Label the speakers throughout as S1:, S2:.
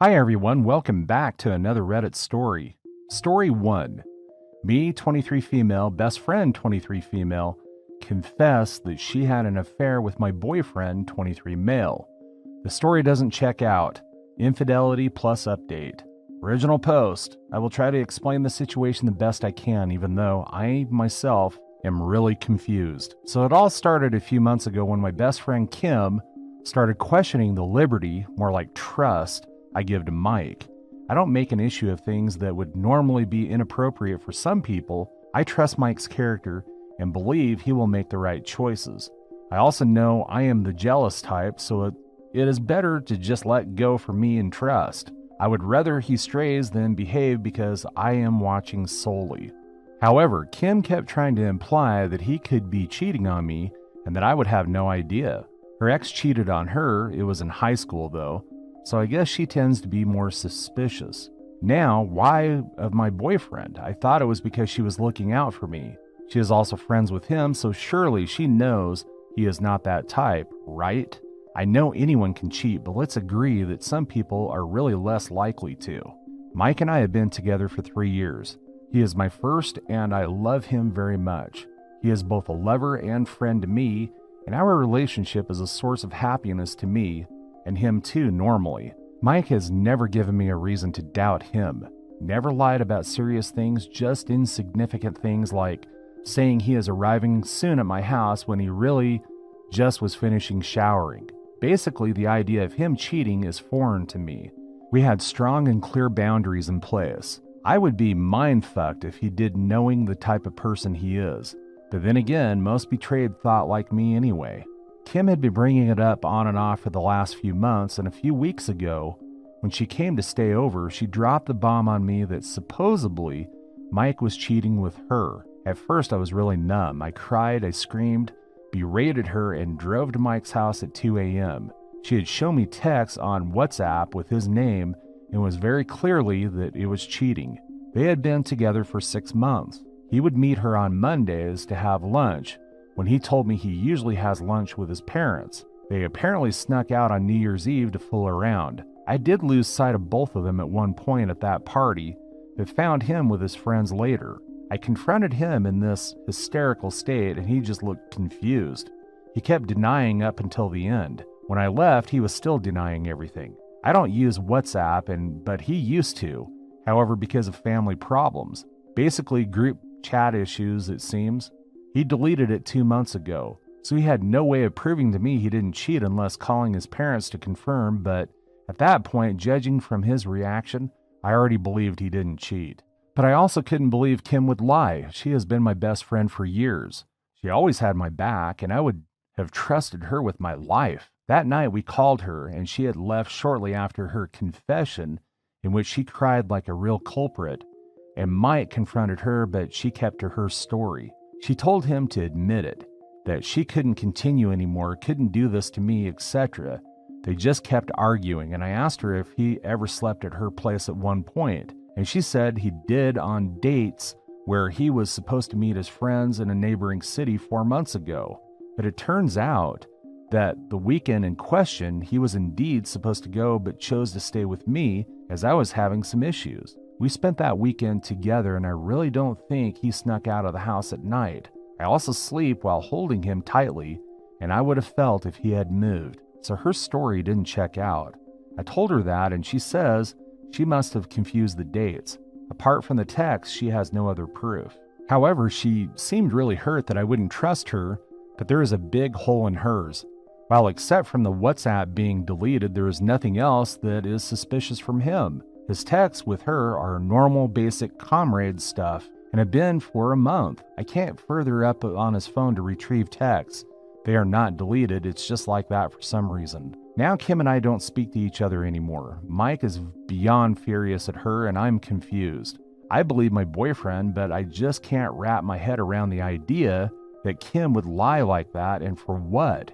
S1: Hi everyone, welcome back to another Reddit story. Story 1. Me, 23 female, best friend, 23 female, confessed that she had an affair with my boyfriend, 23 male. The story doesn't check out. Infidelity plus update. Original post. I will try to explain the situation the best I can, even though I myself am really confused. So it all started a few months ago when my best friend Kim started questioning the liberty, more like trust, I give to Mike. I don't make an issue of things that would normally be inappropriate for some people. I trust Mike's character and believe he will make the right choices. I also know I am the jealous type, so it is better to just let go for me and trust. I would rather he strays than behave because I am watching solely. However, Kim kept trying to imply that he could be cheating on me and that I would have no idea. Her ex cheated on her, it was in high school though, so I guess she tends to be more suspicious. Now, why of my boyfriend? I thought it was because she was looking out for me. She is also friends with him, so surely she knows he is not that type, right? I know anyone can cheat, but let's agree that some people are really less likely to. Mike and I have been together for 3 years. He is my first, and I love him very much. He is both a lover and friend to me, and our relationship is a source of happiness to me, and him too normally. Mike has never given me a reason to doubt him. Never lied about serious things, just insignificant things like saying he is arriving soon at my house when he really just was finishing showering. Basically, the idea of him cheating is foreign to me. We had strong and clear boundaries in place. I would be mind-fucked if he did, knowing the type of person he is. But then again, most betrayed thought like me anyway. Kim had been bringing it up on and off for the last few months, and a few weeks ago, when she came to stay over, she dropped the bomb on me that supposedly Mike was cheating with her. At first, I was really numb. I cried, I screamed, berated her, and drove to Mike's house at 2 a.m. She had shown me texts on WhatsApp with his name and was very clearly that it was cheating. They had been together for 6 months. He would meet her on Mondays to have lunch, when he told me he usually has lunch with his parents. They apparently snuck out on New Year's Eve to fool around. I did lose sight of both of them at one point at that party, but found him with his friends later. I confronted him in this hysterical state and he just looked confused. He kept denying up until the end. When I left, he was still denying everything. I don't use WhatsApp, but he used to. However, because of family problems. Basically group chat issues, it seems. He deleted it 2 months ago, so he had no way of proving to me he didn't cheat unless calling his parents to confirm, but at that point, judging from his reaction, I already believed he didn't cheat. But I also couldn't believe Kim would lie. She has been my best friend for years. She always had my back, and I would have trusted her with my life. That night we called her, and she had left shortly after her confession, in which she cried like a real culprit, and Mike confronted her, but she kept to her story. She told him to admit it, that she couldn't continue anymore, couldn't do this to me, etc. They just kept arguing, and I asked her if he ever slept at her place at one point, and she said he did on dates where he was supposed to meet his friends in a neighboring city 4 months ago. But it turns out that the weekend in question, he was indeed supposed to go but chose to stay with me as I was having some issues. We spent that weekend together, and I really don't think he snuck out of the house at night. I also sleep while holding him tightly, and I would have felt if he had moved. So her story didn't check out. I told her that, and she says she must have confused the dates. Apart from the text, she has no other proof. However, she seemed really hurt that I wouldn't trust her, but there is a big hole in hers. While except from the WhatsApp being deleted, there is nothing else that is suspicious from him. His texts with her are normal, basic comrade stuff and have been for a month. I can't further up on his phone to retrieve texts. They are not deleted, it's just like that for some reason. Now Kim and I don't speak to each other anymore. Mike is beyond furious at her and I'm confused. I believe my boyfriend, but I just can't wrap my head around the idea that Kim would lie like that, and for what?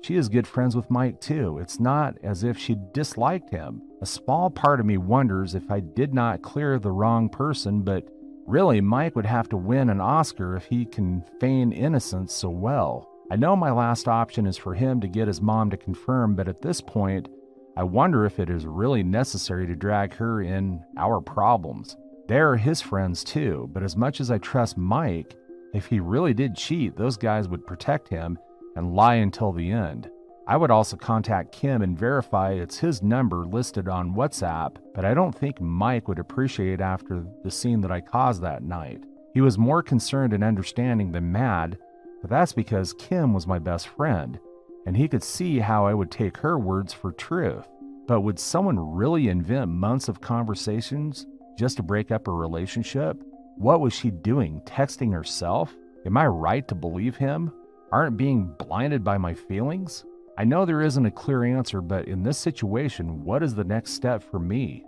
S1: She is good friends with Mike too. It's not as if she disliked him. A small part of me wonders if I did not clear the wrong person, but really Mike would have to win an Oscar if he can feign innocence so well. I know my last option is for him to get his mom to confirm, but at this point, I wonder if it is really necessary to drag her in our problems. They are his friends too, but as much as I trust Mike, if he really did cheat, those guys would protect him and lie until the end. I would also contact Kim and verify it's his number listed on WhatsApp, but I don't think Mike would appreciate after the scene that I caused that night. He was more concerned and understanding than mad, but that's because Kim was my best friend, and he could see how I would take her words for truth. But would someone really invent months of conversations just to break up a relationship? What was she doing, texting herself? Am I right to believe him? Aren't being blinded by my feelings? I know there isn't a clear answer, but in this situation, what is the next step for me?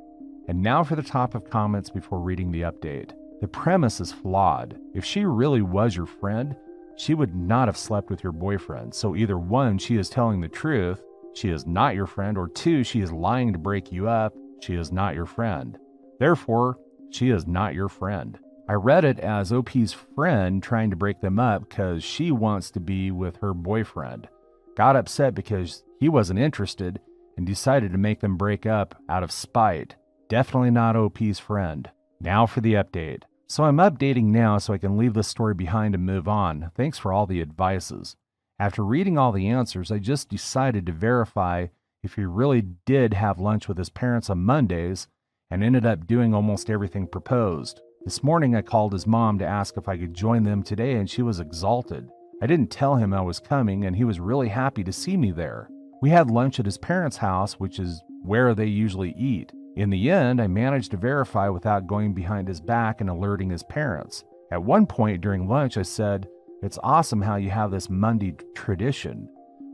S1: And now for the top of comments before reading the update. The premise is flawed. If she really was your friend, she would not have slept with your boyfriend. So either one, she is telling the truth, she is not your friend, or two, she is lying to break you up, she is not your friend. Therefore, she is not your friend. I read it as OP's friend trying to break them up because she wants to be with her boyfriend. Got upset because he wasn't interested and decided to make them break up out of spite. Definitely not OP's friend. Now for the update. So I'm updating now so I can leave this story behind and move on. Thanks for all the advices. After reading all the answers, I just decided to verify if he really did have lunch with his parents on Mondays and ended up doing almost everything proposed. This morning I called his mom to ask if I could join them today, and she was exalted. I didn't tell him I was coming, and he was really happy to see me there. We had lunch at his parents' house, which is where they usually eat. In the end, I managed to verify without going behind his back and alerting his parents. At one point during lunch, I said, "It's awesome how you have this Monday tradition,"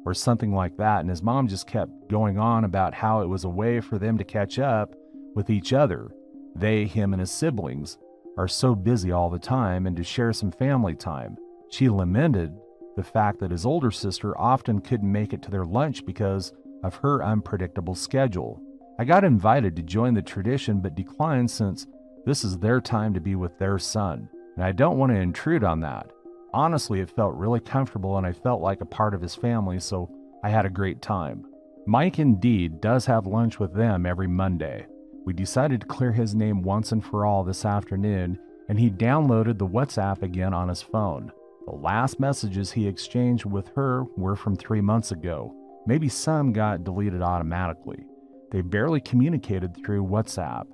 S1: or something like that, and his mom just kept going on about how it was a way for them to catch up with each other. They, him, and his siblings are so busy all the time, and to share some family time. She lamented the fact that his older sister often couldn't make it to their lunch because of her unpredictable schedule. I got invited to join the tradition but declined since this is their time to be with their son, and I don't want to intrude on that. Honestly, it felt really comfortable and I felt like a part of his family, so I had a great time. Mike indeed does have lunch with them every Monday. We decided to clear his name once and for all this afternoon, and he downloaded the WhatsApp again on his phone. The last messages he exchanged with her were from 3 months ago. Maybe some got deleted automatically. They barely communicated through WhatsApp.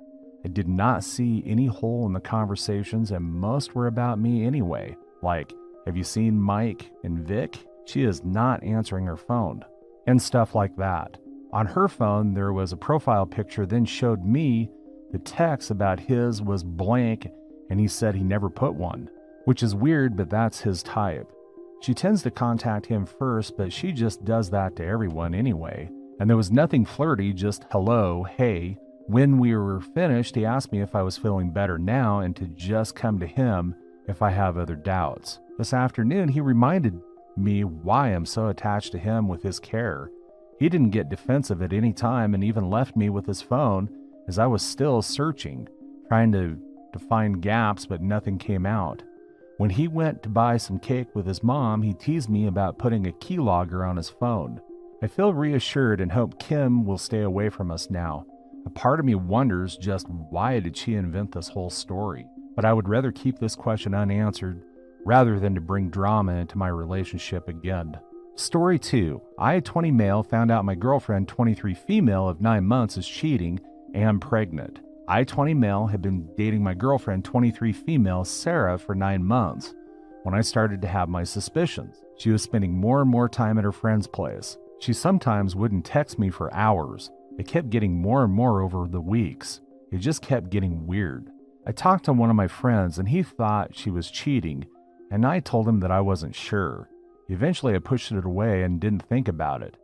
S1: I did not see any hole in the conversations, and most were about me anyway. Like, "Have you seen Mike and Vic?" She is not answering her phone, and stuff like that. On her phone, there was a profile picture, then showed me the text about his was blank, and he said he never put one, which is weird, but that's his type. She tends to contact him first, but she just does that to everyone anyway. And there was nothing flirty, just hello, hey. When we were finished, he asked me if I was feeling better now and to just come to him if I have other doubts. This afternoon, he reminded me why I'm so attached to him with his care. He didn't get defensive at any time and even left me with his phone as I was still searching, trying to find gaps, but nothing came out. When he went to buy some cake with his mom, he teased me about putting a keylogger on his phone. I feel reassured and hope Kim will stay away from us now. A part of me wonders just why did she invent this whole story? But I would rather keep this question unanswered rather than to bring drama into my relationship again. Story 2. I, 20 male, found out my girlfriend, 23 female of 9 months, is cheating and pregnant. I, 20 male, had been dating my girlfriend, 23 female, Sarah, for 9 months when I started to have my suspicions. She was spending more and more time at her friend's place. She sometimes wouldn't text me for hours. It kept getting more and more over the weeks. It just kept getting weird. I talked to one of my friends and he thought she was cheating, and I told him that I wasn't sure. Eventually I pushed it away and didn't think about it.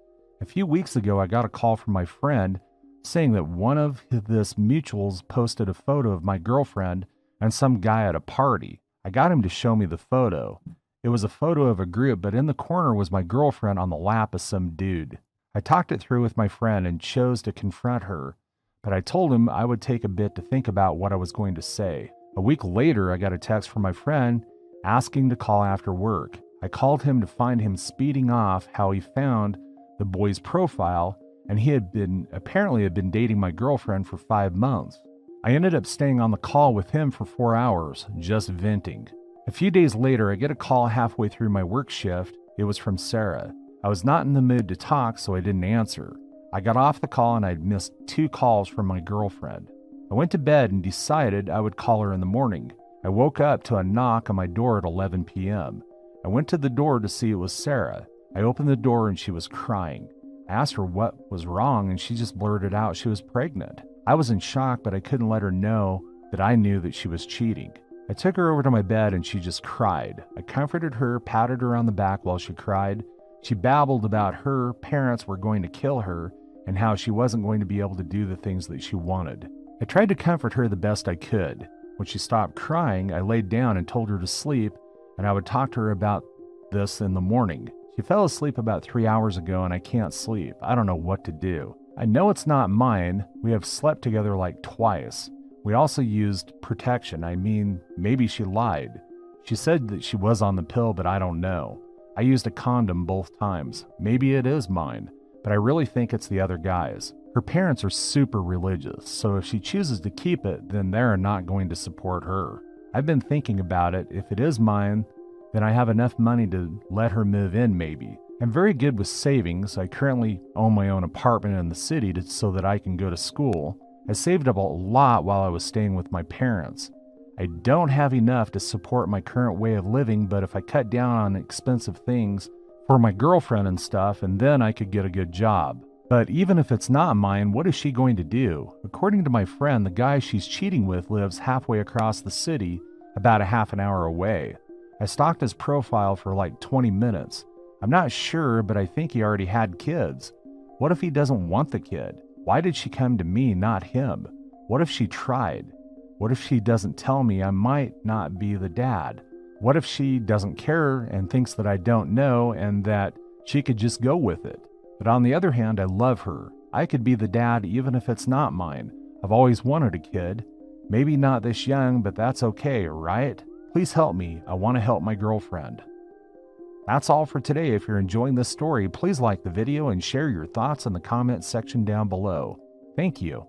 S1: A few weeks ago I got a call from my friend saying that one of his mutuals posted a photo of my girlfriend and some guy at a party. I got him to show me the photo. It was a photo of a group, but in the corner was my girlfriend on the lap of some dude. I talked it through with my friend and chose to confront her, but I told him I would take a bit to think about what I was going to say. A week later, I got a text from my friend asking to call after work. I called him to find him speeding off how he found the boy's profile and he had apparently been dating my girlfriend for 5 months. I ended up staying on the call with him for 4 hours, just venting. A few days later, I get a call halfway through my work shift. It was from Sarah. I was not in the mood to talk, so I didn't answer. I got off the call and I'd missed 2 calls from my girlfriend. I went to bed and decided I would call her in the morning. I woke up to a knock on my door at 11 p.m. I went to the door to see it was Sarah. I opened the door and she was crying. I asked her what was wrong and she just blurted out she was pregnant. I was in shock, but I couldn't let her know that I knew that she was cheating. I took her over to my bed and she just cried. I comforted her, patted her on the back while she cried. She babbled about her parents were going to kill her and how she wasn't going to be able to do the things that she wanted. I tried to comfort her the best I could. When she stopped crying, I laid down and told her to sleep, and I would talk to her about this in the morning. She fell asleep about 3 hours ago and I can't sleep. I don't know what to do. I know it's not mine. We have slept together like twice. We also used protection. I mean, maybe she lied. She said that she was on the pill, but I don't know. I used a condom both times. Maybe it is mine, but I really think it's the other guy's. Her parents are super religious, so if she chooses to keep it, then they're not going to support her. I've been thinking about it. If it is mine, then I have enough money to let her move in maybe. I'm very good with savings. I currently own my own apartment in the city so that I can go to school. I saved up a lot while I was staying with my parents. I don't have enough to support my current way of living, but if I cut down on expensive things for my girlfriend and stuff, and then I could get a good job. But even if it's not mine, what is she going to do? According to my friend, the guy she's cheating with lives halfway across the city, about a half an hour away. I stalked his profile for like 20 minutes. I'm not sure, but I think he already had kids. What if he doesn't want the kid? Why did she come to me, not him? What if she tried? What if she doesn't tell me I might not be the dad? What if she doesn't care and thinks that I don't know and that she could just go with it? But on the other hand, I love her. I could be the dad even if it's not mine. I've always wanted a kid. Maybe not this young, but that's okay, right? Please help me. I want to help my girlfriend. That's all for today. If you're enjoying this story, please like the video and share your thoughts in the comments section down below. Thank you.